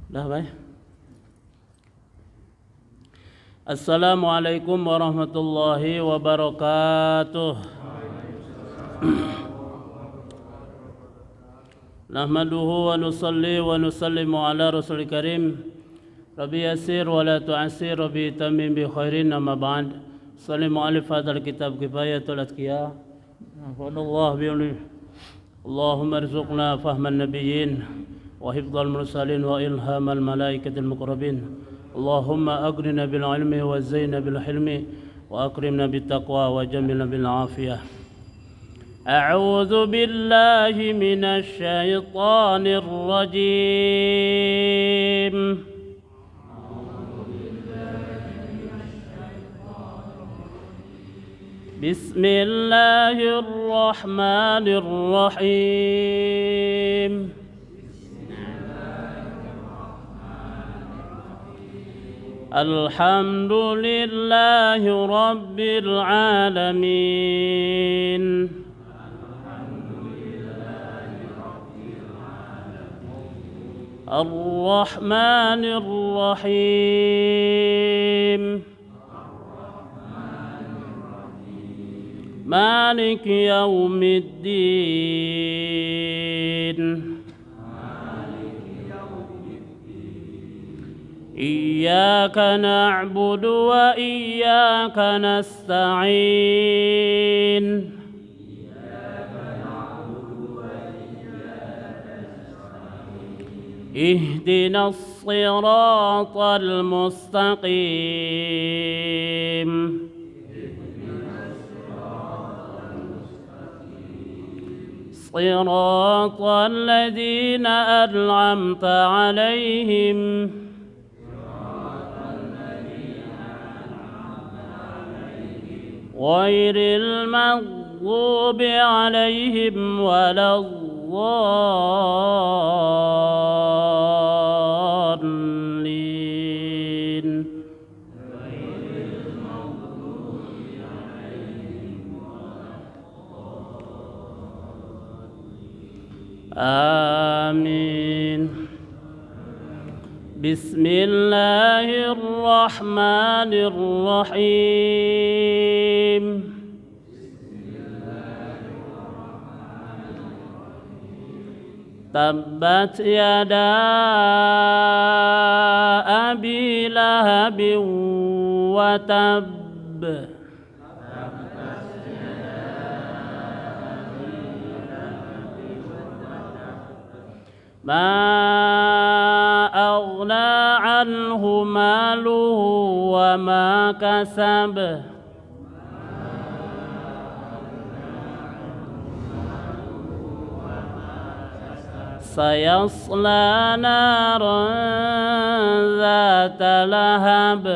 Dah baik. Assalamualaikum warahmatullahi wabarakatuh. Nahmaduhu wa nusalli wa nusallimu ala rasul karim. Rabbi yasir wa la tu'asir, Rabbi tamim bi khairin, amma ba'd. Sallimu alif hadal kitab kifayatul atqiya. Nafa'allah bi'uli. Allahumma rizukna fahman nabiyyin wa hifdhal mursalin wa ilhamal malaikatil muqrabin. Allahumma agrina bil ilmi wa zaina bil hilmi wa akrimna bit taqwa wa jamilna bil afiyah. A'udzu billahi minasy syaithanir rajim. Bismillahirrahmanirrahim. Alhamdulillahi rabbil alamin. Ar-Rahmanir Rahim. Malik yaumiddin. Iyyaka na'budu wa iyyaka nasta'in. Ihdinas siratal mustaqim. Siratal ladzina an'amta 'alaihim ghairil maghdubi 'alaihim waladdallin. Amin. Bismillahirrahmanirrahim. Tabbat yada abi lahabin wa tabb. Ma aghna anhu maluhu wa ma kasab. Sayasla naran zata lahab.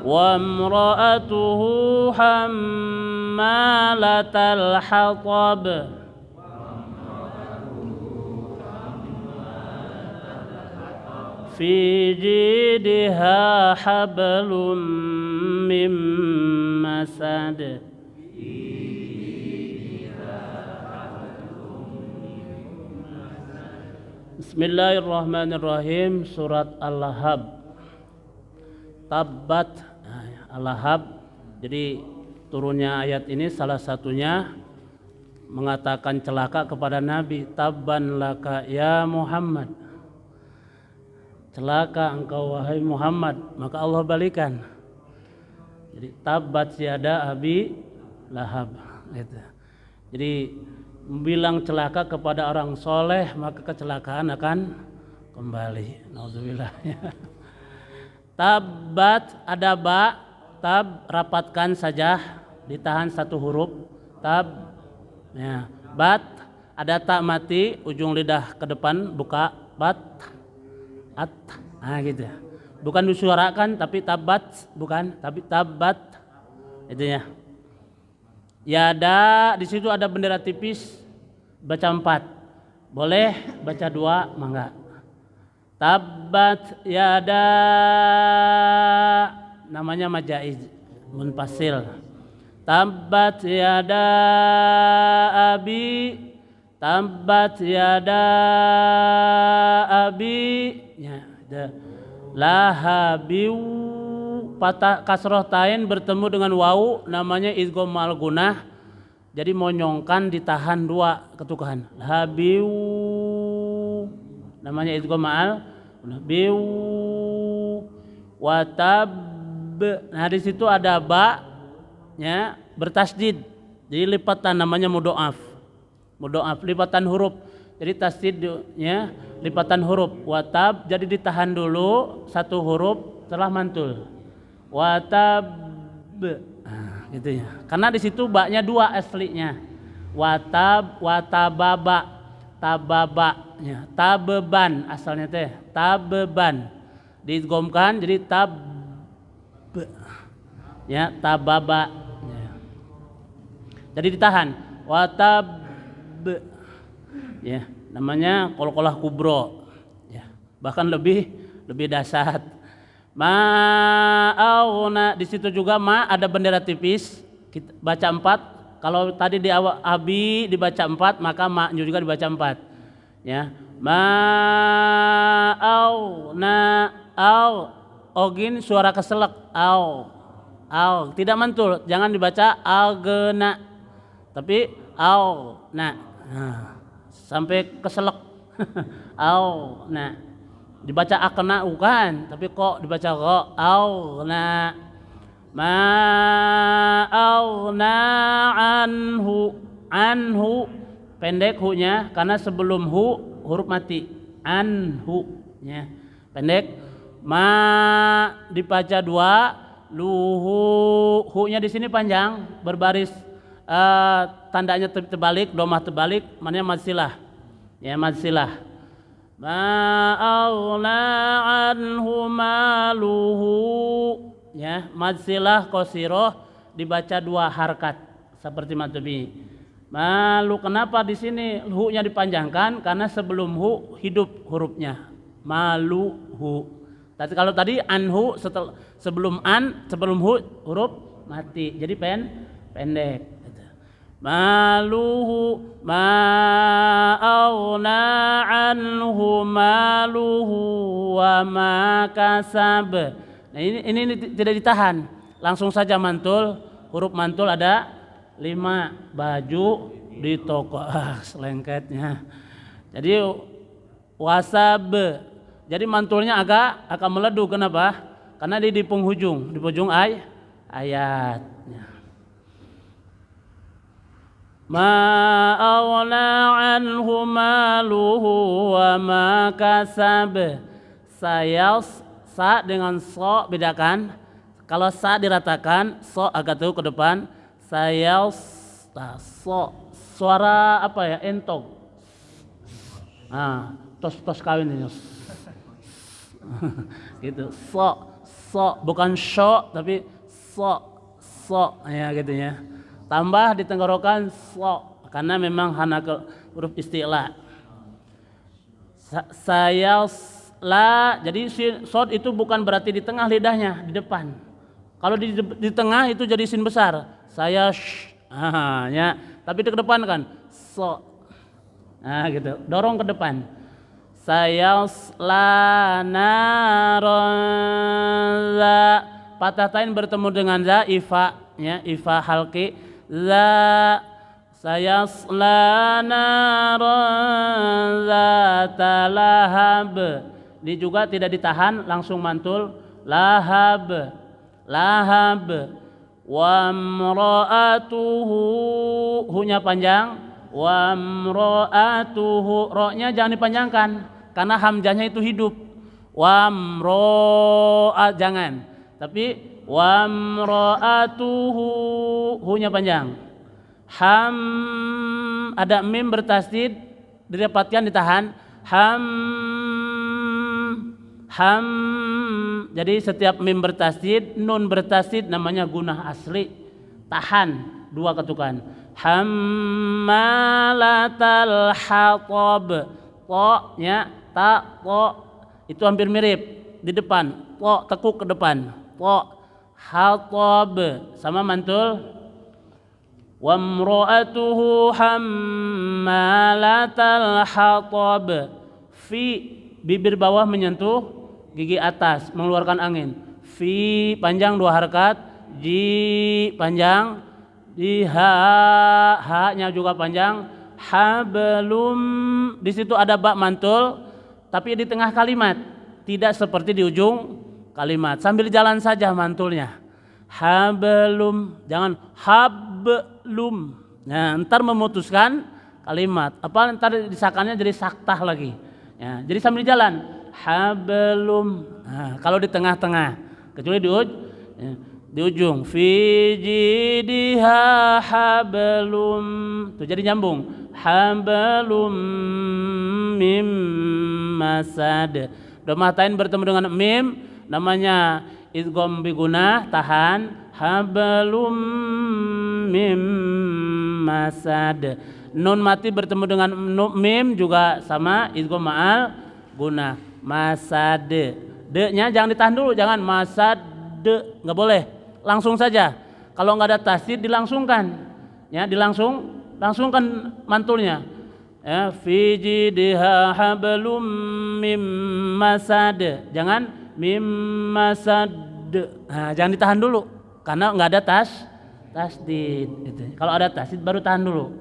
Wa imra'atuhu hammalatal hatab. Fi jidha hablum min masad. Bismillahirrahmanirrahim. Surat Al-Lahab. Tabbat Al-Lahab. Jadi turunnya ayat ini salah satunya mengatakan celaka kepada Nabi. Tabban laka ya Muhammad. Celaka engkau wahai Muhammad. Maka Allah balikan. Jadi tabbat yada abi lahab. Gitu. Jadi bilang celaka kepada orang soleh, maka kecelakaan akan kembali. Nauzubillah. Tabbat ada ba, tab rapatkan saja, ditahan satu huruf. Tab, ya. Bat ada tak mati, ujung lidah ke depan buka. Bat, at, nah gitu. Bukan disuarakan, tapi tabat, bukan, tapi tabat, itu ya. Yada di situ ada bendera tipis, baca 4. Boleh baca 2, mangga. Tabbat yada namanya majaiz munfasil. Tabbat yada abi Tabbat yada abi ya, lahabiu patah kasroh tain bertemu dengan wawu namanya idgham ma'al gunah. Jadi monyongkan ditahan dua ketukan. Lahabiu namanya idgham ma'al gunah. Biu watab. Nah di situ ada ba ya bertasdid. Jadi lipatan namanya mudhoaf. Mudhoaf lipatan huruf. Jadi tasdidnya lipatan huruf. Watab jadi ditahan dulu satu huruf setelah mantul. Watab gitu ya. Karena di situ baknya dua aslinya. Watababa tababa ya. Tabeban asalnya teh. Tabeban. Diidghamkan jadi ya tababa ya. Jadi ditahan. Watab ya namanya qalqalah kubro ya bahkan lebih dahsyat. Ma'auna di situ juga ma ada bendera tipis kita baca 4. Kalau tadi di awal abi dibaca 4 maka ma juga dibaca 4 ya. Ma'auna au ogin suara keselak au tidak mantul jangan dibaca agena tapi au nah sampai keselak au nah dibaca akna bukan tapi kok dibaca kok au nah ma au na anhu pendek hu-nya karena sebelum hu huruf mati anhu ya pendek. Ma dibaca 2 luhu hu-nya di sini panjang berbaris tandanya terbalik, domah terbalik, maknanya madsilah. Ya madsilah. Ma'aghna anhu maluhu. Ya, madsilah qasirah dibaca 2 harkat seperti matubi. Malu kenapa di sini hu-nya dipanjangkan? Karena sebelum hu hidup hurufnya. Maluhu. Tapi kalau tadi anhu sebelum hu huruf mati. Jadi pendek. Maluhu ma'aghna anhu maluhu wa ma kasab. Nah ini tidak ditahan, langsung saja mantul. Huruf mantul ada 5. Baju di toko selengketnya. Jadi wasab. Jadi mantulnya agak meledu. Kenapa? Karena dia di penghujung ayat. Ma'aghna anhu maluhu wa ma kasab. Sa dengan so bedakan. Kalau sa diratakan, so agak jauh ke depan. So suara apa ya? Entog. Tos kawin ini. Gitu. So bukan sho tapi so ya gitu ya. Tambah di tenggorokan so karena memang hana huruf isti'la. La jadi sod itu bukan berarti di tengah lidahnya, di depan. Kalau di tengah itu jadi sin besar. Ya, tapi di depan kan so. Nah gitu, dorong ke depan. Sayasla naron patah tain bertemu dengan za ifa ya ifa halqi. La sayasla naran zata lahab. Ini juga tidak ditahan langsung mantul lahab wa mra'atuhu hu-nya panjang wa mra'atuhu ro-nya jangan dipanjangkan karena hamzahnya itu hidup wa mra'at jangan tapi wa mra'atuhu hu-nya panjang. Ham ada mim bertasdid didapatkan ditahan ham jadi setiap mim bertasdid nun bertasdid namanya gunah asli tahan 2 ketukan. Hammalatal hatab to nya ta to itu hampir mirip di depan to tekuk ke depan to hatab sama mantul wa imra'atuhu hammalatal hatab. Fi, bibir bawah menyentuh gigi atas, mengeluarkan angin. Fi panjang 2 harakat, ji panjang, di ha-nya juga panjang. Hablum, di situ ada ba mantul, tapi di tengah kalimat, tidak seperti di ujung kalimat. Sambil jalan saja mantulnya. Hablum, jangan hablum. Nah, ntar memutuskan kalimat. Apa ntar disakannya jadi saktah lagi. Ya, jadi sambil jalan. Hablum. Nah, kalau di tengah-tengah, kecuali di ujung. Fi jidha hablum. Tuh jadi nyambung. Hablum mim masad. Domatain bertemu dengan mim, namanya idgham bi gunah, tahan. Hablum mim masad. Nun mati bertemu dengan mim juga sama, idgham ma'al gunah. Masad. D-nya jangan ditahan dulu, jangan masad, nggak boleh. Langsung saja. Kalau nggak ada tasdid dilangsungkan. Ya, langsungkan mantulnya. Ya, fi jidha hablum mim masad. Jangan mim masad. Nah, jangan ditahan dulu karena nggak ada tasdid gitu. Kalau ada tasdid baru tahan dulu.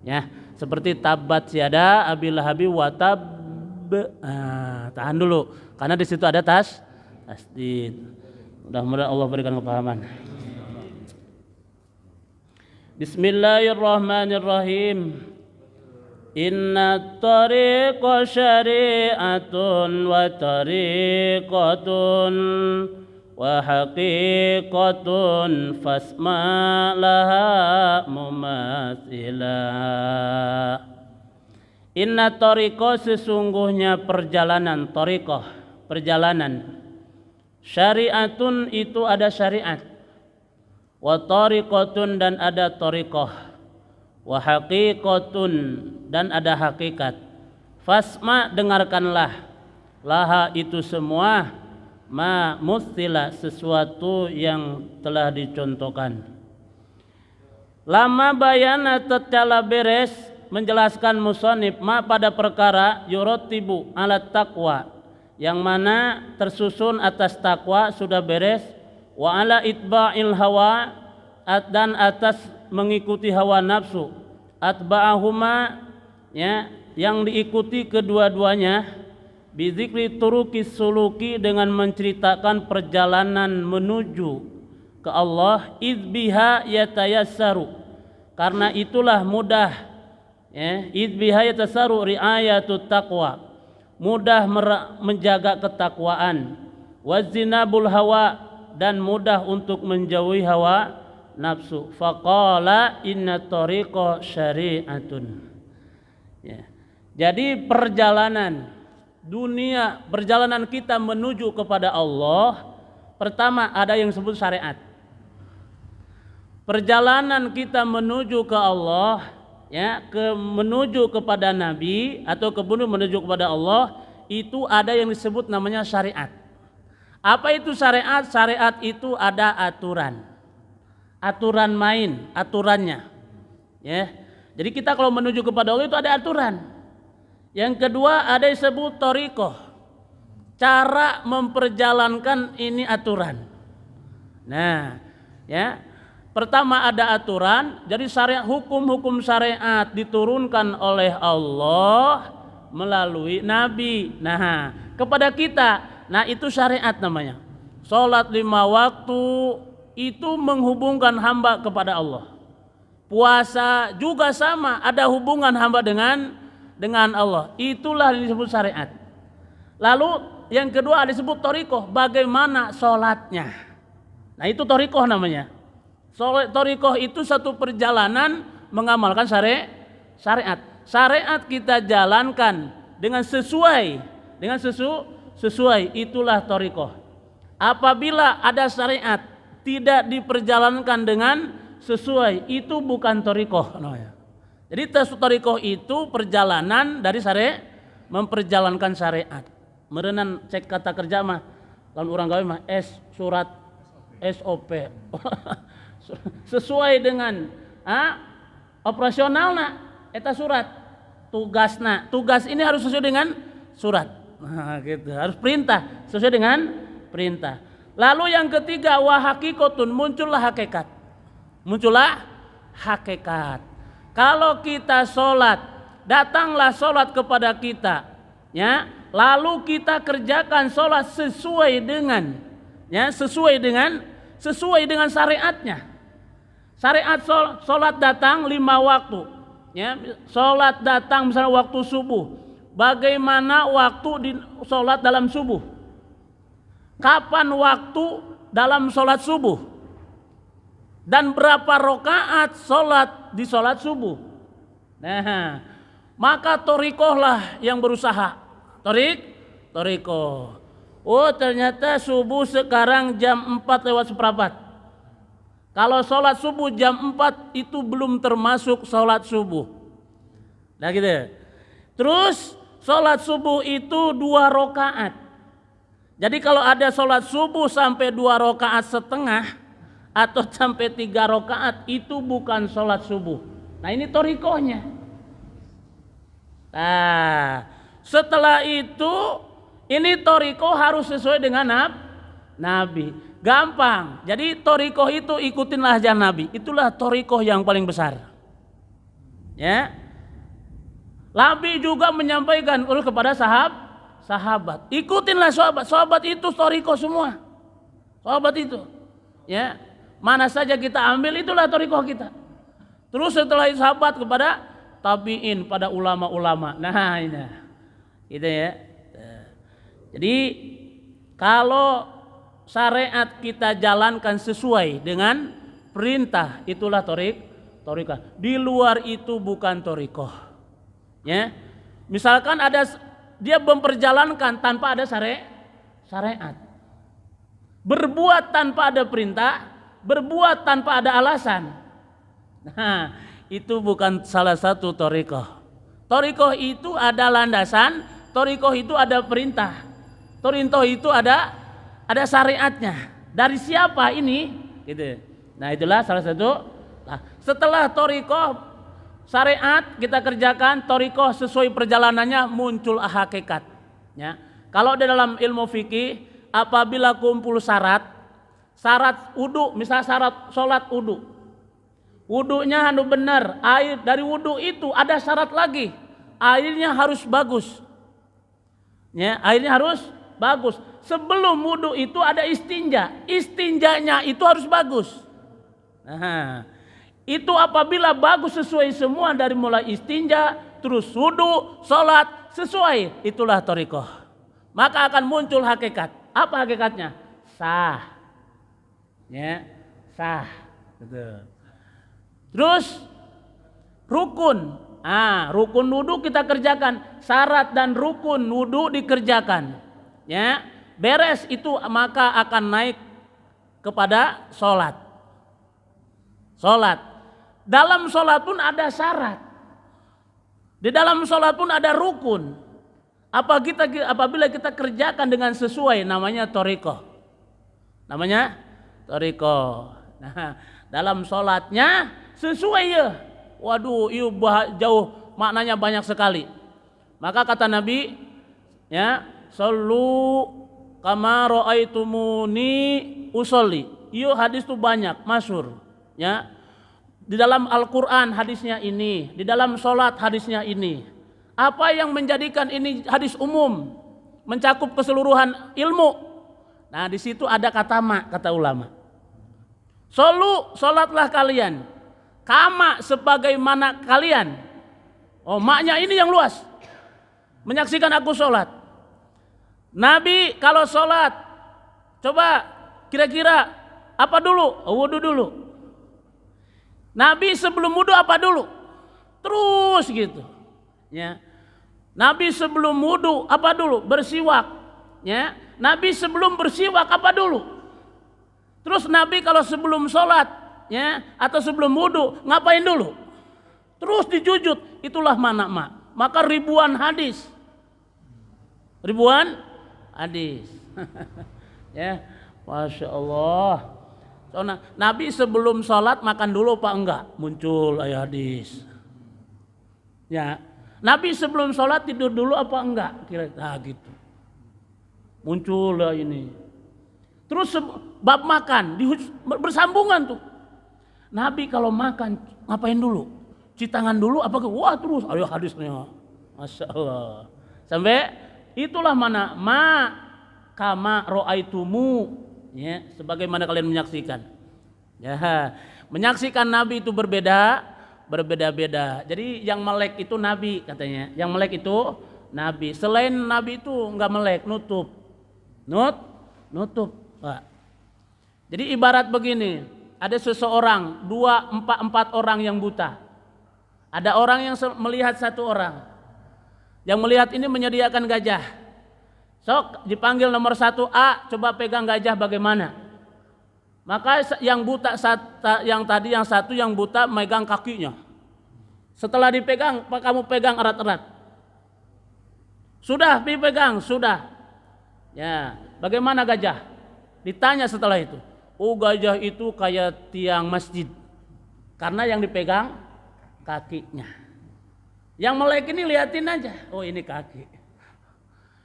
Ya, seperti tabat siada abil lahabi watab. Nah, tahan dulu karena di situ ada tasdid. Mudah-mudahan Allah berikan kepahaman. Bismillahirrahmanirrahim. Inna tariqa syari'atun wa tariqatun wa haqiqatun fasma laha mumatsila. Inna tariqa, sesungguhnya perjalanan, tariqah perjalanan. Syari'atun itu ada syariat. Wa tariqatun dan ada tariqah. Wa haqiqatun dan ada hakikat. Fasma, dengarkanlah. Laha itu semua, ma mustila, sesuatu yang telah dicontohkan. Lama bayana tatkala beres menjelaskan musannif ma pada perkara yurattibu ala taqwa, yang mana tersusun atas takwa sudah beres, wa ala itba'il hawa, dan atas mengikuti hawa nafsu, atba'ahuma, ya, yang diikuti kedua-duanya, bizikri turukis suluki, dengan menceritakan perjalanan menuju ke Allah, idbiha yatayassaru, karena itulah mudah, ya, idbiha yatayassaru riayatut taqwa, mudah menjaga ketakwaan, wazinabul hawa, dan mudah untuk menjauhi hawa nafsu. Faqala inna tariqa syari'atun. Ya. Jadi perjalanan dunia, perjalanan kita menuju kepada Allah, pertama ada yang disebut syariat. Perjalanan kita menuju ke Allah, ya, menuju kepada Nabi atau menuju kepada Allah, itu ada yang disebut namanya syariat. Apa itu syariat? Syariat itu ada aturan. Aturan main, aturannya. Ya. Jadi kita kalau menuju kepada Allah itu ada aturan. Yang kedua ada yang disebut thariqah. Cara memperjalankan ini aturan. Nah, ya. Pertama ada aturan, jadi syariat, hukum-hukum syariat diturunkan oleh Allah melalui Nabi. Nah, kepada kita, nah itu syariat namanya. Salat 5 waktu itu menghubungkan hamba kepada Allah. Puasa juga sama, ada hubungan hamba dengan Allah. Itulah yang disebut syariat. Lalu yang kedua disebut thariqah, bagaimana sholatnya. Nah itu thariqah namanya. Thariqah itu satu perjalanan mengamalkan syariat. Syariat kita jalankan dengan sesuai, itulah thariqah. Apabila ada syariat tidak diperjalankan dengan sesuai, itu bukan thariqah namanya. Jadi thariqah itu perjalanan dari syariat, memperjalankan syariat. Merenan cek kata kerja mah lawan urang gawe mah surat SOP. Sesuai dengan operasionalna eta surat. Tugas ini harus sesuai dengan surat. Nah, gitu. Harus perintah sesuai dengan perintah. Lalu yang ketiga, wa haqiqatun, muncullah hakikat. Kalau kita sholat, datanglah sholat kepada kita, ya. Lalu kita kerjakan sholat sesuai dengan syariatnya. Syariat sholat datang 5 waktu, ya. Sholat datang misalnya waktu subuh. Bagaimana waktu di sholat dalam subuh? Kapan waktu dalam sholat subuh? Dan berapa rakaat sholat di sholat subuh? Nah, maka thariqahlah yang berusaha. Thariqah. Oh, ternyata subuh sekarang jam 4:04. Kalau sholat subuh jam 4 itu belum termasuk sholat subuh. Nah gitu. Terus sholat subuh itu 2 rakaat. Jadi kalau ada sholat subuh sampai 2 rakaat setengah atau sampai 3 rakaat itu bukan sholat subuh. Nah ini thariqahnya. Nah setelah itu ini thariqah harus sesuai dengan Nabi. Gampang. Jadi thariqah itu ikutinlah ajaran Nabi. Itulah thariqah yang paling besar. Ya. Nabi juga menyampaikan kepada sahabat. Ikutinlah sahabat. Sahabat itu thariqah semua. Sahabat itu. Ya. Mana saja kita ambil itulah thariqah kita. Terus setelah itu sahabat kepada tabi'in, pada ulama-ulama. Nah, ini. Gitu ya. Jadi kalau syariat kita jalankan sesuai dengan perintah, itulah thariqah. Di luar itu bukan thariqah. Ya. Misalkan ada dia memperjalankan tanpa ada syariat. Berbuat tanpa ada perintah, berbuat tanpa ada alasan. Nah, itu bukan salah satu thariqah. Thariqah itu ada landasan, thariqah itu ada perintah. Thariqah itu ada syariatnya. Dari siapa ini? Gitu. Nah, itulah salah satu. Nah, setelah thariqah syariat kita kerjakan, thariqah sesuai perjalanannya muncul hakikat. Ya. Kalau di dalam ilmu fikih, apabila kumpul syarat wudu, misalnya syarat sholat wudu, wudunya benar, air dari wudu itu ada syarat lagi, airnya harus bagus. Ya, airnya harus bagus. Sebelum wudu itu ada istinjanya itu harus bagus. Nah, itu apabila bagus sesuai semua dari mulai istinja, terus wudu, sholat sesuai, itulah thariqah. Maka akan muncul hakikat. Apa hakikatnya? Sah. Ya, sah. Betul. Terus rukun. Rukun wudu kita kerjakan. Syarat dan rukun wudu dikerjakan. Ya, beres itu maka akan naik kepada sholat. Sholat. Dalam sholat pun ada syarat. Di dalam sholat pun ada rukun. Apabila kita kerjakan dengan sesuai, namanya thariqah. Namanya thariqah. Nah, dalam sholatnya sesuai ya. Waduh, jauh maknanya banyak sekali. Maka kata Nabi, ya, sallu kama ra'aitumuni usolli. Iyo hadis itu banyak, masyhur. Ya. Di dalam Al-Quran hadisnya ini, di dalam sholat hadisnya ini. Apa yang menjadikan ini hadis umum, mencakup keseluruhan ilmu? Nah, di situ ada kata ulama. Sholatlah kalian, kama sebagaimana kalian. Oh, maknya ini yang luas. Menyaksikan aku sholat. Nabi kalau sholat, coba kira-kira apa dulu? Wudu dulu. Nabi sebelum wudu apa dulu? Terus gitu. Ya. Nabi sebelum wudu apa dulu? Bersiwak. Ya. Nabi sebelum bersiwak apa dulu? Terus Nabi kalau sebelum sholat, ya, atau sebelum wudu ngapain dulu? Terus dijujut. Itulah makna. Maka ribuan hadis. Ya, masya Allah. Soalnya Nabi sebelum sholat makan dulu apa enggak? Muncul ayat hadis. Ya, Nabi sebelum sholat tidur dulu apa enggak? Kira-kira gitu. Muncul lah ini. Terus bab makan bersambungan tuh. Nabi kalau makan ngapain dulu? Cuci tangan dulu apa? Wah terus ayo hadisnya. Masya Allah. Sampai itulah mana kama ro'aitumu, ya, sebagaimana kalian menyaksikan. Ya, menyaksikan Nabi itu berbeda-beda. Jadi yang melek itu Nabi katanya. Yang melek itu Nabi. Selain Nabi itu enggak melek, nutup. Pak. Jadi ibarat begini, ada seseorang, empat orang yang buta. Ada orang yang melihat satu orang. Yang melihat ini menyediakan gajah. Sok dipanggil nomor 1A, coba pegang gajah bagaimana? Maka yang buta yang satu yang buta megang kakinya. Setelah dipegang, kamu pegang erat-erat. Sudah dipegang, sudah. Ya, bagaimana gajah? Ditanya setelah itu. Oh, gajah itu kayak tiang masjid. Karena yang dipegang kakinya. Yang melek ini liatin aja. Oh, ini kaki.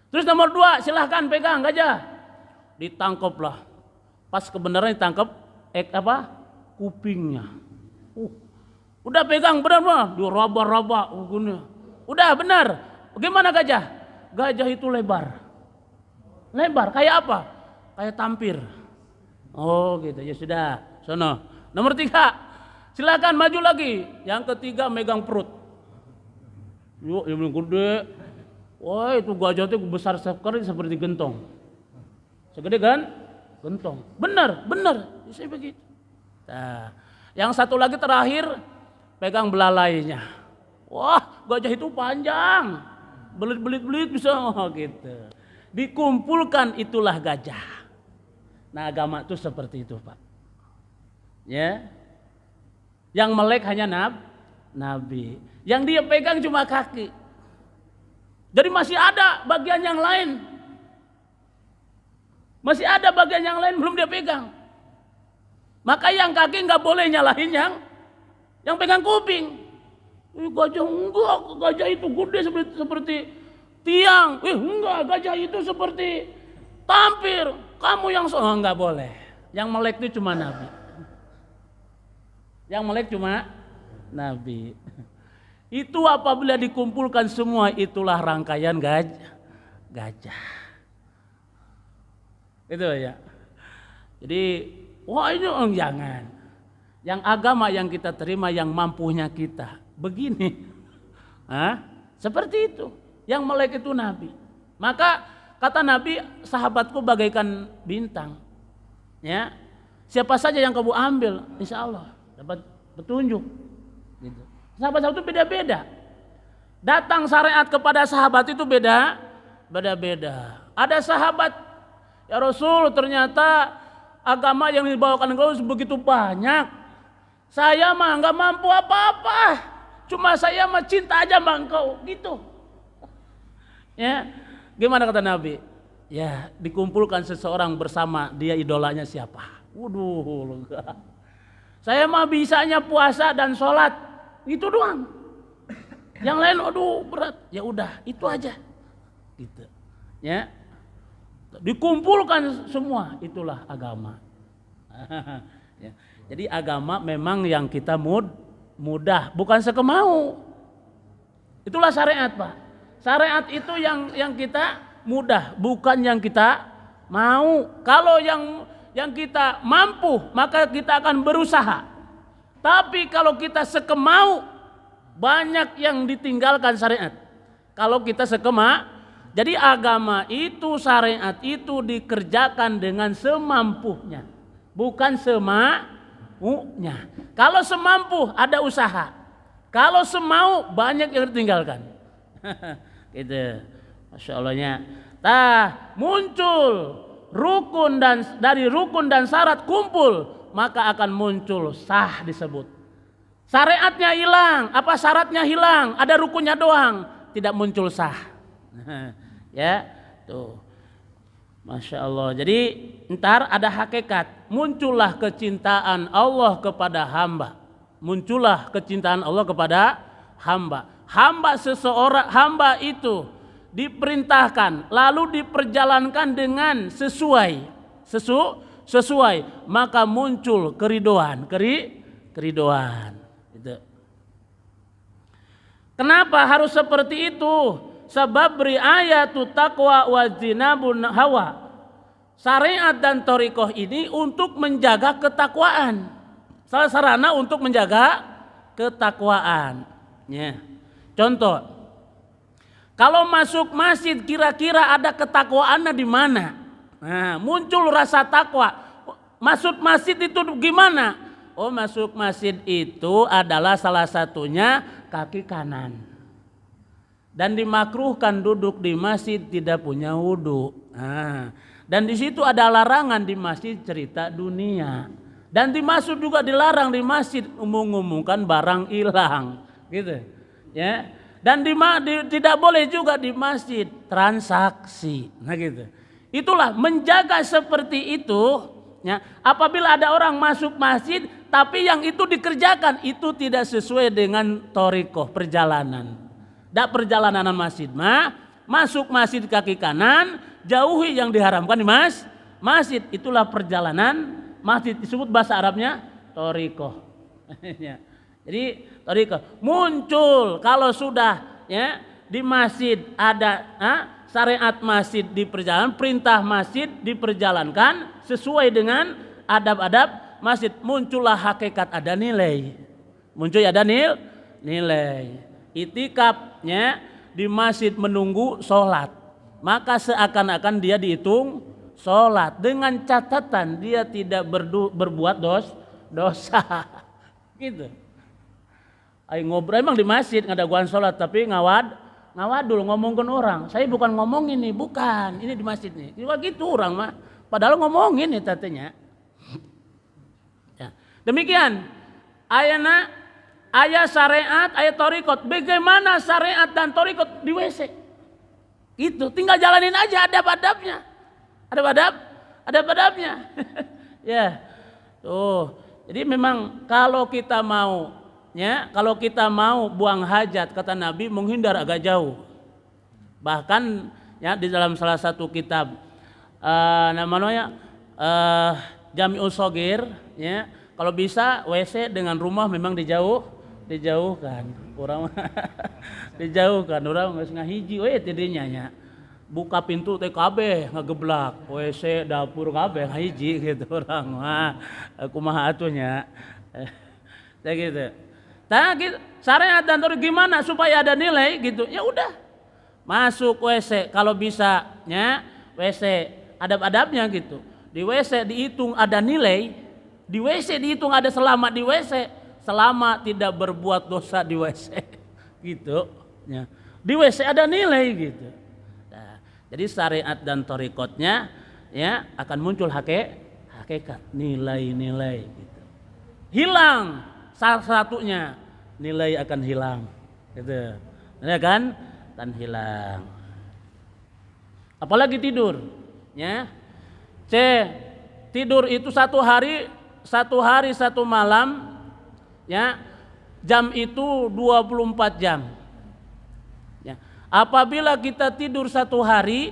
Terus nomor 2, silahkan pegang gajah. Ditangkaplah. Pas kebenaran ditangkap kupingnya. Udah pegang benar-benar, diraba-raba udah benar. Bagaimana gajah? Gajah itu lebar. Lebar kayak apa? Kayak tampir. Oh gitu, ya sudah. Sono. Nomor 3, silakan maju lagi. Yang ketiga megang perut. Yuk, yang gede. Wah, itu gajah itu besar sekali seperti gentong. Segede kan? Gentong. Benar. Bisa begitu. Nah, yang satu lagi terakhir pegang belalainya. Wah, gajah itu panjang. Belit-belit bisa gitu. Dikumpulkan itulah gajah. Nah, agama itu seperti itu, Pak. Ya. Yang melek hanya Nabi. Yang dia pegang cuma kaki. Jadi masih ada bagian yang lain. Masih ada bagian yang lain belum dia pegang. Maka yang kaki nggak boleh nyalahin yang pegang kuping. Gajah enggak, gajah itu gede seperti tiang. Enggak, gajah itu seperti tampir. Kamu yang enggak boleh. Yang melek itu cuma Nabi. Yang melek cuma Nabi. Itu apabila dikumpulkan semua itulah rangkaian gajah. Itu ya. Jadi, wah ini jangan. Yang agama yang kita terima yang mampunya kita. Begini. Seperti itu. Yang melek itu Nabi. Maka kata Nabi, sahabatku bagaikan bintang. Ya. Siapa saja yang kamu ambil, insya Allah dapat petunjuk. Gitu. Sahabat-sahabat itu beda-beda. Datang syariat kepada sahabat itu beda-beda. Ada sahabat, ya Rasul, ternyata agama yang dibawakan engkau begitu banyak. Saya mah nggak mampu apa-apa. Cuma saya mah cinta aja sama engkau, gitu. Ya, gimana kata Nabi? Ya, dikumpulkan seseorang bersama dia idolanya siapa? Waduh, saya mah bisanya puasa dan sholat. Itu doang. Yang lain aduh berat. Ya udah, itu aja. Gitu. Ya. Dikumpulkan semua, itulah agama. Ya. Jadi agama memang yang kita mudah, bukan sekemau. Itulah syariat, Pak. Syariat itu yang kita mudah, bukan yang kita mau. Kalau yang kita mampu, maka kita akan berusaha. Tapi kalau kita sekemau, banyak yang ditinggalkan syariat. Kalau kita jadi agama itu, syariat itu dikerjakan dengan semampunya, bukan semaunya. Kalau semampu ada usaha, kalau semau banyak yang ditinggalkan. Gitu, masya Allahnya. Muncul rukun dari rukun dan syarat kumpul. Maka akan muncul sah disebut. Syariatnya hilang, apa syaratnya hilang, ada rukunnya doang, tidak muncul sah. Ya, tuh. Masya Allah. Jadi ntar ada hakikat, muncullah kecintaan Allah kepada hamba. Muncullah kecintaan Allah kepada hamba. Hamba itu diperintahkan lalu diperjalankan dengan sesuai, maka muncul keridoan. Gitu. Kenapa harus seperti itu? Sebab riayatu taqwa wa zinabun hawa. Syariat dan thariqah ini untuk menjaga ketakwaan. Salah sarana untuk menjaga ketakwaan. Ya. Contoh, kalau masuk masjid kira-kira ada ketakwaannya di mana? Nah, muncul rasa takwa. Masuk masjid itu gimana? Oh, masuk masjid itu adalah salah satunya kaki kanan. Dan dimakruhkan duduk di masjid tidak punya wudu. Nah, dan di situ ada larangan di masjid cerita dunia. Dan dimasuk juga dilarang di masjid umum-umumkan barang hilang, gitu. Ya. Dan tidak boleh juga di masjid transaksi. Nah, gitu. Itulah menjaga seperti itu. Ya. Apabila ada orang masuk masjid, tapi yang itu dikerjakan itu tidak sesuai dengan thariqah perjalanan. Dak perjalanan masjid masuk masjid kaki kanan, jauhi yang diharamkan di masjid. Itulah perjalanan masjid, disebut bahasa Arabnya thariqah. Jadi thariqah muncul kalau sudah ya di masjid ada syariat masjid diperjalankan, perintah masjid diperjalankan sesuai dengan adab-adab masjid, muncullah hakikat, ada nilai. Muncul ada nilai. Itikafnya di masjid menunggu sholat, maka seakan-akan dia dihitung sholat dengan catatan dia tidak berbuat dosa. Gitu. Ayo ngobrol emang di masjid ngadaguan sholat tapi ngawadul ngomongin orang. Saya bukan ngomongin nih, bukan ini di masjid nih. Juga gitu orang mah. Padahal ngomongin nih tatanya. Ya. Demikian ayat syariat, ayat thariqat. Bagaimana syariat dan thariqat di WC? Itu tinggal jalanin aja adab-adabnya. Adab-adabnya. Ya. Tuh. Jadi memang kalau kita mau buang hajat, kata Nabi, menghindar agak jauh. Bahkan ya di dalam salah satu kitab namanya Jami'us Shaghir, ya, kalau bisa WC dengan rumah memang dijauhkan. Orang geus ngahiji we tidinya nya. Buka pintu teh kabeh ngageblak, WC dapur kabeh ngahiji gitu orang mah. Kumaha atuh nya. Teh gitu. Tah gitu, syariat dan thariqah gimana supaya ada nilai gitu. Ya udah. Masuk WC kalau bisa nya, WC adab-adabnya gitu. Di WC dihitung ada nilai, di WC dihitung ada selamat di WC. Selama tidak berbuat dosa di WC gitu ya. Di WC ada nilai gitu. Nah, jadi syariat dan thariqatnya ya akan muncul hakikat nilai-nilai gitu. Hilang salah satunya, nilai akan hilang gitu. Ya kan? Dan hilang. Apalagi tidur ya. Tidur itu satu hari satu malam. Ya, jam itu 24 jam. Ya. Apabila kita tidur satu hari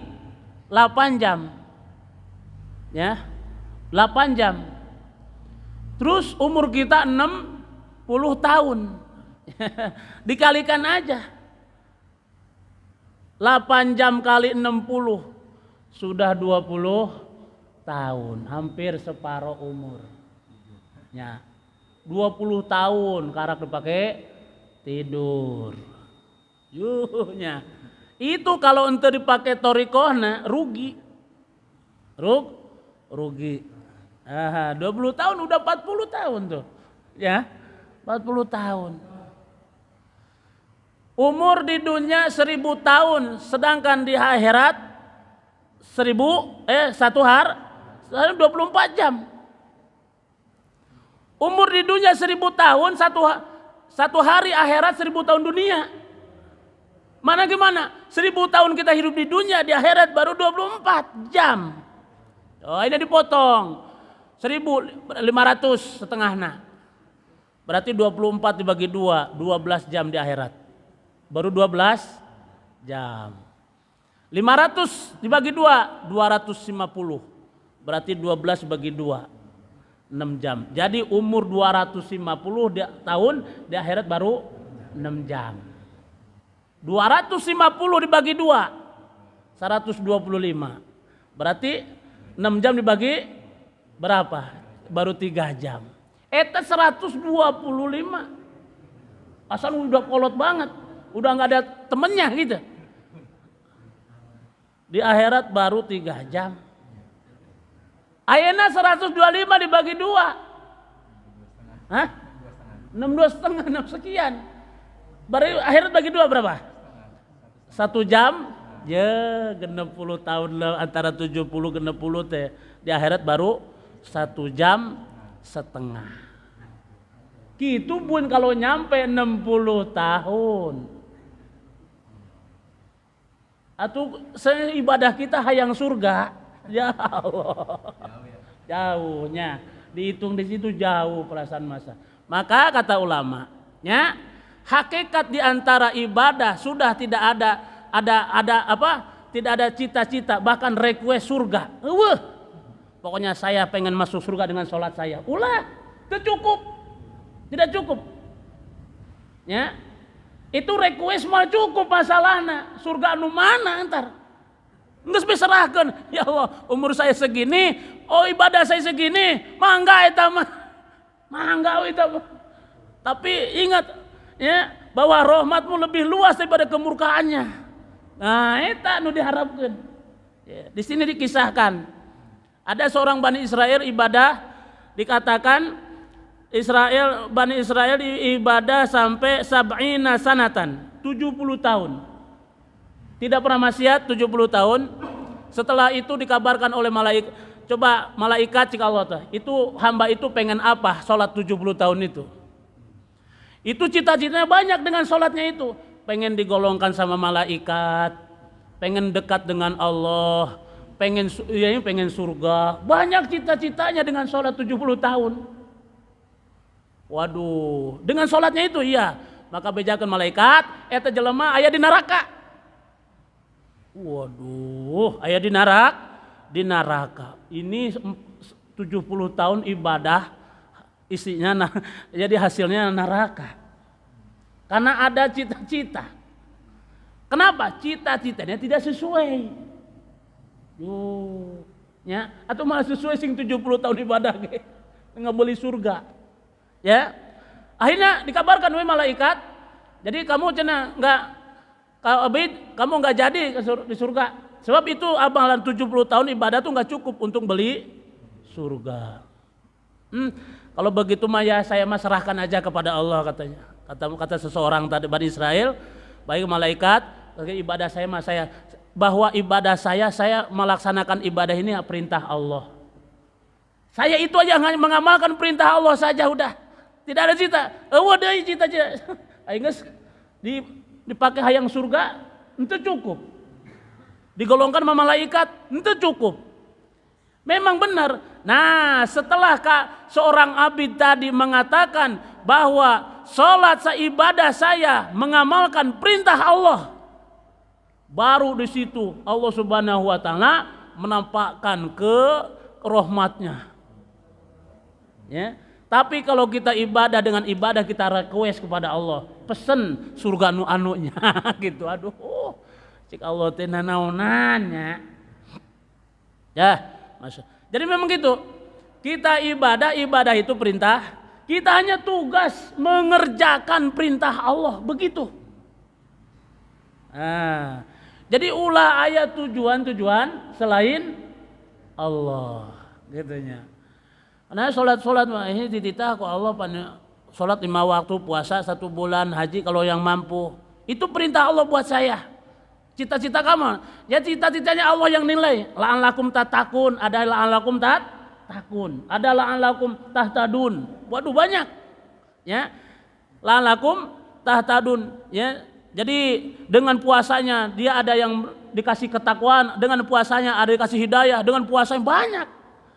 8 jam. Ya. 8 jam. Terus umur kita 60 tahun. Dikalikan aja. 8 jam kali 60 sudah 20 tahun, hampir separuh umur. Ya. 20 tahun karak dipakai tidur. Yuhnya. Itu kalau ente dipakai thariqahna rugi. Rugi. 20 tahun udah 40 tahun tuh. Ya. 40 tahun. Umur di dunia 1000 tahun, sedangkan di akhirat 24 jam. Umur di dunia 1000 tahun, satu hari akhirat 1000 tahun dunia. Mana gimana? 1000 tahun kita hidup di dunia, di akhirat baru 24 jam. Oh, ini dipotong 1.500 setengahnya. Berarti 24 dibagi 2, 12 jam di akhirat. Baru 12 jam. 500 dibagi 2, 250. Berarti 12 bagi 2, 6 jam. Jadi umur 250 tahun, di akhirat baru 6 jam. 250 dibagi 2, 125. Berarti 6 jam dibagi berapa? Baru 3 jam. Eta 125. Asal udah kolot banget. Udah gak ada temennya gitu. Di akhirat baru 3 jam. Ayeuna 125 dibagi 2. Hah? 62,5, 6 sekian. Baru akhirat bagi 2 berapa? 1 jam. Ya, 60 tahun lah, antara 70 ke 60 teh. Di akhirat baru 1 jam setengah. Gitu pun kalau nyampe 60 tahun. Atau ibadah kita hayang surga. Ya Allah. Jauhnya. Dihitung di situ jauh perasaan masa. Maka kata ulama, ya, hakikat di antara ibadah sudah tidak ada tidak ada cita-cita, bahkan request surga. Pokoknya saya pengen masuk surga dengan sholat saya. Ulah, itu cukup. Tidak cukup. Ya. Itu request mah cukup masalahnya. Surga anu mana entar? Nggak bisa serahkan. Ya Allah, umur saya segini, oh ibadah saya segini, mangga eta mah. Mangga eta mah. Tapi ingat ya, bahwa rahmatmu lebih luas daripada kemurkaannya. Nah, eta anu diharapkan. Ya, di sini dikisahkan ada seorang Bani Israel ibadah, dikatakan Bani Israel ibadah sampai sab'ina sanatan, 70 tahun. Tidak pernah maksiat 70 tahun. Setelah itu dikabarkan oleh malaikat, coba malaikat cik Allah itu hamba itu pengen apa sholat 70 tahun itu. Itu cita-citanya banyak dengan sholatnya itu. Pengen digolongkan sama malaikat, pengen dekat dengan Allah, pengen surga. Banyak cita-citanya dengan sholat 70 tahun. Waduh, dengan sholatnya itu iya. Maka bejakan malaikat, eta jelema aya di neraka. Waduh, aya di neraka. Ini 70 tahun ibadah isinya jadi hasilnya neraka. Karena ada cita-cita. Kenapa? Cita-citanya tidak sesuai. Ya, atau malah sesuai sing 70 tahun ibadah ge. Enggak boleh surga. Ya. Akhirnya dikabarkan oleh malaikat, jadi kamu cenah enggak kamu nggak jadi di surga. Sebab itu amalan 70 tahun ibadah tuh nggak cukup untuk beli surga. Kalau begitu mah ya saya mah serahkan aja kepada Allah katanya. Kata seseorang tadi Bani Israel, baik malaikat, bagi ibadah saya mah bahwa ibadah saya melaksanakan ibadah ini perintah Allah. Saya itu aja hanya mengamalkan perintah Allah saja udah. Tidak ada cita. Cita-cita. Ainggeus dipakai hayang surga, itu cukup. Digolongkan sama malaikat, itu cukup. Memang benar. Nah, setelah seorang abid tadi mengatakan bahwa sholat seibadah saya mengamalkan perintah Allah, baru di situ Allah Subhanahu wa taala menampakkan ke rahmatnya. Ya. Tapi kalau kita ibadah dengan ibadah kita request kepada Allah, pesen surga anunya gitu. Aduh, cik Allah teh nanaonanya. Ya, masya. Jadi memang gitu. Kita ibadah itu perintah. Kita hanya tugas mengerjakan perintah Allah, begitu. Nah, jadi ulah ayat tujuan selain Allah, gitunya. Karena sholat ini dititah kok Allah sholat 5 waktu, puasa 1 bulan, haji kalau yang mampu. Itu perintah Allah buat saya. Cita-cita kamu, ya cita-citanya Allah yang nilai. La'allakum tattaqun, ada la'allakum tattaqun, ada la'allakum tahtadun. Waduh banyak. Ya. La'allakum tahtadun, ya. Jadi dengan puasanya dia ada yang dikasih ketakwaan, dengan puasanya ada dikasih hidayah, dengan puasanya banyak.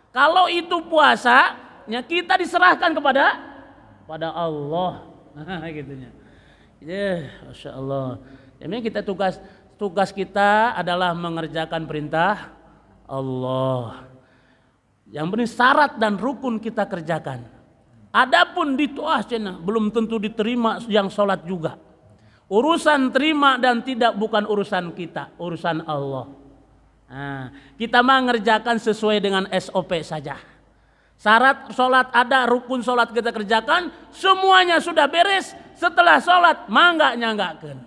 Kalau itu puasanya kita diserahkan kepada Allah. Gitunya. Masya Allah. Jadi kita tugas kita adalah mengerjakan perintah Allah. Yang penting syarat dan rukun kita kerjakan. Adapun dituasnya belum tentu diterima yang sholat juga. Urusan terima dan tidak bukan urusan kita, urusan Allah. Nah, kita mengerjakan sesuai dengan SOP saja. Syarat sholat ada, rukun sholat kita kerjakan, semuanya sudah beres. Setelah sholat, mangga nyanggakeun.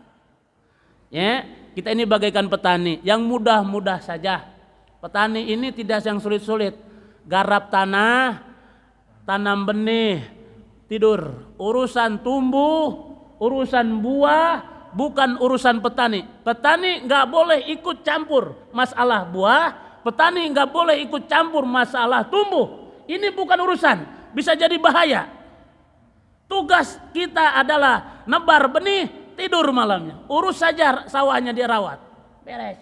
Ya, kita ini bagaikan petani, yang mudah-mudah saja. Petani ini tidak yang sulit-sulit. Garap tanah, tanam benih, tidur. Urusan tumbuh, urusan buah, bukan urusan petani. Petani nggak boleh ikut campur masalah buah. Petani nggak boleh ikut campur masalah tumbuh. Ini bukan urusan, bisa jadi bahaya. Tugas kita adalah nebar benih, tidur malamnya. Urus saja sawahnya dia rawat. Beres.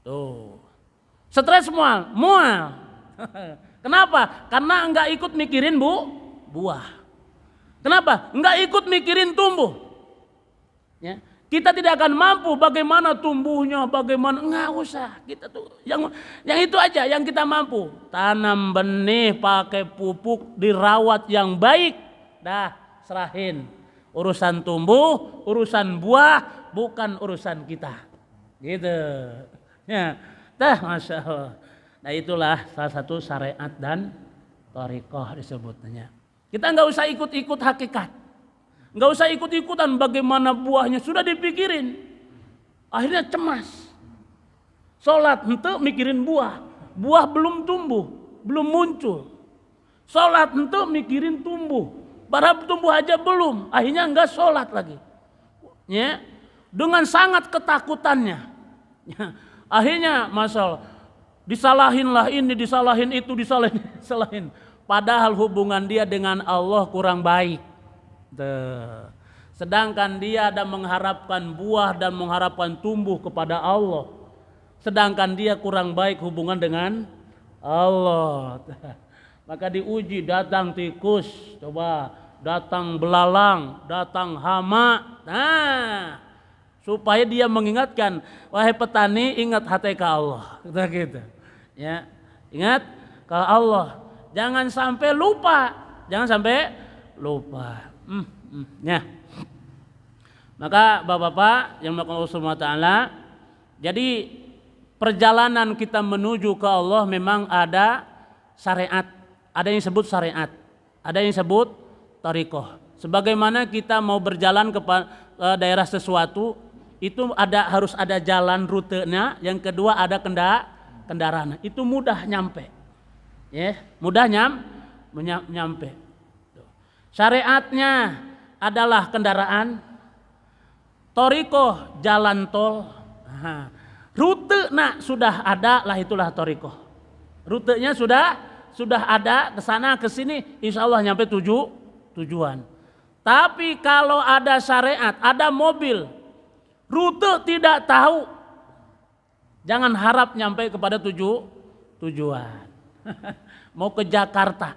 Tuh. Stres mual. Kenapa? Karena nggak ikut mikirin buah. Kenapa? Enggak ikut mikirin tumbuh. Ya. Kita tidak akan mampu bagaimana tumbuhnya, bagaimana, enggak usah. Kita tuh yang itu aja yang kita mampu. Tanam benih, pakai pupuk, dirawat yang baik. Dah, serahin. Urusan tumbuh, urusan buah, bukan urusan kita. Gitu. Ya. Dah, Masya Allah. Nah, itulah salah satu syariat dan thariqah disebutnya. Kita nggak usah ikut-ikut hakikat, nggak usah ikut-ikutan bagaimana buahnya, sudah dipikirin. Akhirnya cemas. Sholat henteu mikirin buah, buah belum tumbuh, belum muncul. Sholat henteu mikirin tumbuh, padahal tumbuh aja belum. Akhirnya nggak sholat lagi. Ya, dengan sangat ketakutannya. Ya, akhirnya masalah disalahin lah ini, disalahin itu, disalahin. Padahal hubungan dia dengan Allah kurang baik. Sedangkan dia ada mengharapkan buah dan mengharapkan tumbuh kepada Allah. Sedangkan dia kurang baik hubungan dengan Allah. Maka diuji, datang tikus, coba datang belalang, datang hama. Nah, supaya dia mengingatkan, wahai petani, ingat hati ke Allah. Gitu. Ya, ingat ke Allah. Jangan sampai lupa, jangan sampai lupa. Ya. Maka bapak-bapak yang melakukan Allah Subhanahu wa taala, jadi perjalanan kita menuju ke Allah memang ada syariat, ada yang disebut syariat, ada yang disebut thariqah. Sebagaimana kita mau berjalan ke daerah sesuatu, itu harus ada jalan rutenya, yang kedua ada kendaraan. Itu mudah nyampe. Ya, mudah nyampe. Syariatnya adalah kendaraan, thariqah jalan tol. Rute sudah ada, lah itulah thariqah. Rutenya sudah ada, ke sana ke sini, insya Allah nyampe tujuan. Tapi kalau ada syariat, ada mobil, rute tidak tahu, jangan harap nyampe kepada tujuan. Mau ke Jakarta,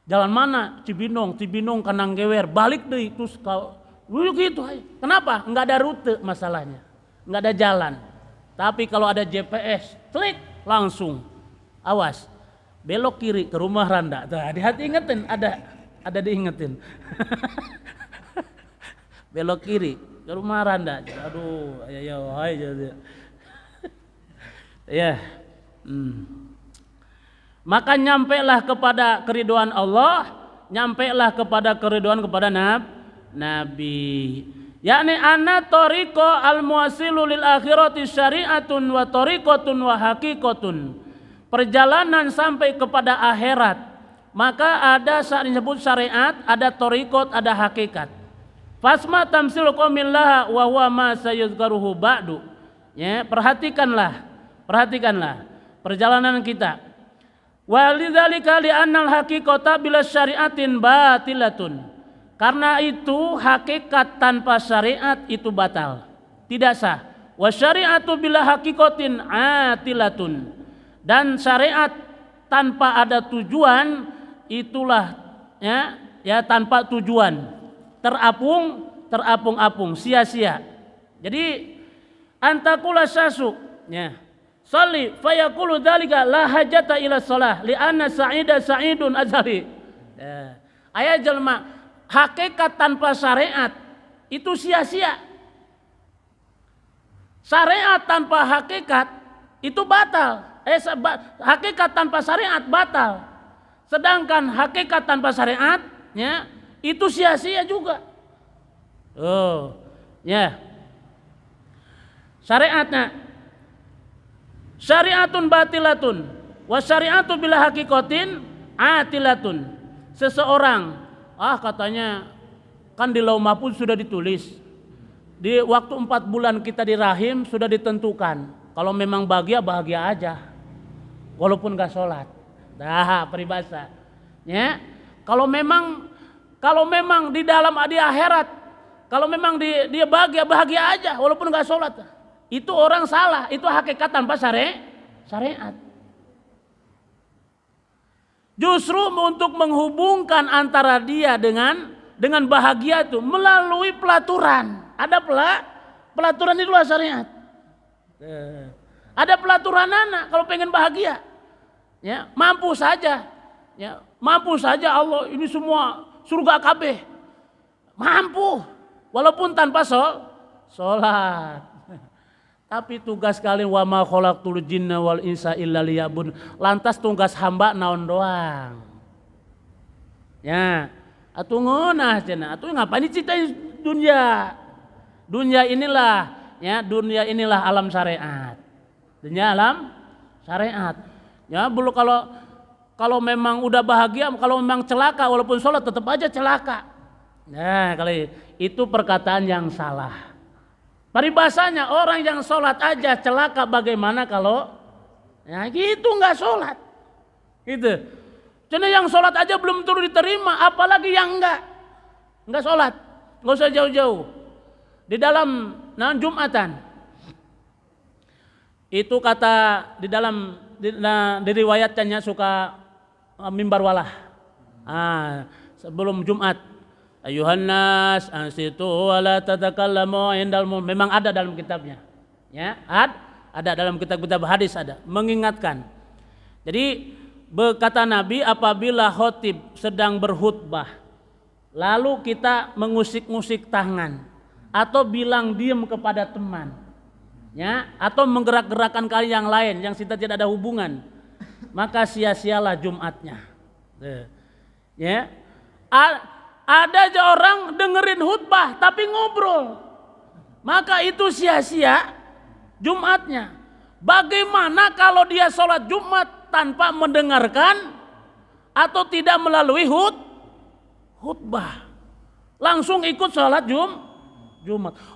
jalan mana? Cibinong Kananggewer, balik deh terus gitu. Kenapa? Enggak ada rute masalahnya, enggak ada jalan. Tapi kalau ada GPS, klik langsung. Awas, belok kiri ke rumah Randa. Hati-hati ingetin, ada diingetin. Belok kiri ke rumah Randa. Aduh, ya. Maka nyampelah kepada keridhaan Allah, nyampelah kepada keridhaan kepada Nabi. Yakni anna thariqa al-muwasilu lil akhirati syari'atun wa thariqatun wa haqiqatun. Perjalanan sampai kepada akhirat, maka ada disebut syariat, ada thariqat, ada hakikat. Fasma tamsil qaumillaha wa huwa ma sayuzkaruhu ba'du. Ya, perhatikanlah perjalanan kita. Walidzalika li'annal haqiqata bila syari'atin batilatun. Karena itu hakikat tanpa syariat itu batal, tidak sah. Wa syari'atu bila hakikatin atilatun. Dan syariat tanpa ada tujuan itulah ya tanpa tujuan, terapung-apung, sia-sia. Jadi antakula syasu ya. Salli fayaqulu dzalika la hajata ila shalah li'anna sa'idun azali. Aya jelema hakikat tanpa syariat itu sia-sia. Syariat tanpa hakikat itu batal. Hakikat tanpa syariat batal. Sedangkan hakikat tanpa syariat ya, itu sia-sia juga. Oh, ya. Syariatnya syariatun batilatun wa syariatu bila hakikatin atilatun. Seseorang katanya kan di Lauh Mahfuz sudah ditulis. Di waktu 4 bulan kita di rahim sudah ditentukan. Kalau memang bahagia aja. Walaupun gak sholat. Dah peribahasa. Ya. Kalau memang di dalam di akhirat, kalau memang dia bahagia aja walaupun gak sholat. Itu orang salah, itu hakikat tanpa syariat. Justru untuk menghubungkan antara dia dengan bahagia itu melalui pelaturan. Ada pelaturan itulah syariat. Ada pelaturan anak kalau pengen bahagia. Ya, mampu saja. Ya, mampu saja Allah ini semua surga kabeh. Mampu walaupun tanpa sholat. Tapi tugas kalian wa ma khalaqtul jinna wal insa illa liya'budun. Lantas tugas hamba naon doang. Ya, atuh ngeunah cenah. Atuh ngapain diceritain dunia? Dunia inilah alam syariat. Dunia alam syariat. Ya, belum kalau memang udah bahagia, kalau memang celaka walaupun sholat tetap aja celaka. Nah, kali itu perkataan yang salah. Paribasanya orang yang sholat aja celaka, bagaimana kalau gitu nggak sholat? Gitu. Cuma yang sholat aja belum tentu diterima, apalagi yang nggak sholat. Nggak usah jauh-jauh. Di dalam Jumatan itu kata diriwayatkannya suka mimbar walah. Sebelum Jumat, ayuhan nas ansitu wala tatakallamu indal memang ada dalam kitabnya. Ya, ada dalam kitab-kitab hadis ada mengingatkan. Jadi berkata Nabi, apabila khotib sedang berkhutbah lalu kita mengusik-ngusik tangan atau bilang diam kepada teman, ya, atau menggerak-gerakkan kali yang lain yang kita tidak ada hubungan, maka sia-sialah Jumatnya. Ya, ada aja orang dengerin khutbah tapi ngobrol, maka itu sia-sia Jumatnya. Bagaimana kalau dia sholat Jumat tanpa mendengarkan atau tidak melalui khutbah, langsung ikut sholat Jumat.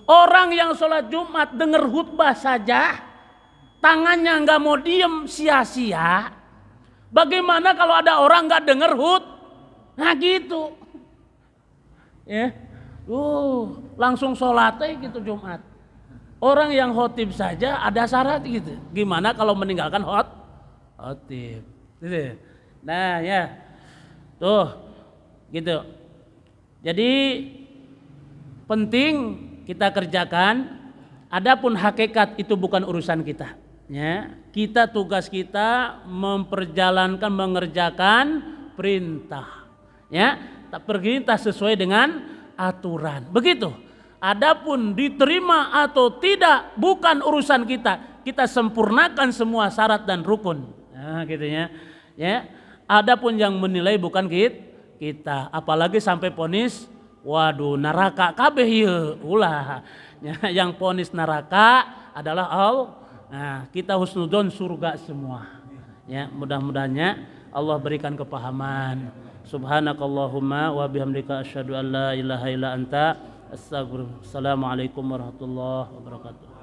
Orang yang sholat Jumat dengar khutbah saja, tangannya nggak mau diem, sia-sia. Bagaimana kalau ada orang nggak dengar nah gitu, ya, langsung sholatnya gitu Jumat. Orang yang khotib saja ada syarat gitu. Gimana kalau meninggalkan khotib? Gitu. Nah ya, tuh, gitu. Jadi penting kita kerjakan. Adapun hakikat itu bukan urusan kita. Ya, tugas kita mengerjakan perintah. Ya, perintah sesuai dengan aturan. Begitu. Adapun diterima atau tidak bukan urusan kita. Kita sempurnakan semua syarat dan rukun. Nah, gitu ya. Ya. Adapun yang menilai bukan kita. Apalagi sampai ponis, waduh neraka kabeh ieu ulah. Ya, yang ponis neraka adalah Allah. Nah, kita husnudzon surga semua. Ya, mudah-mudahannya Allah berikan kepahaman. Subhanakallahumma wa bihamdika asyhadu an la ilaha illa anta astaghfiruka. Assalamualaikum warahmatullahi wabarakatuh.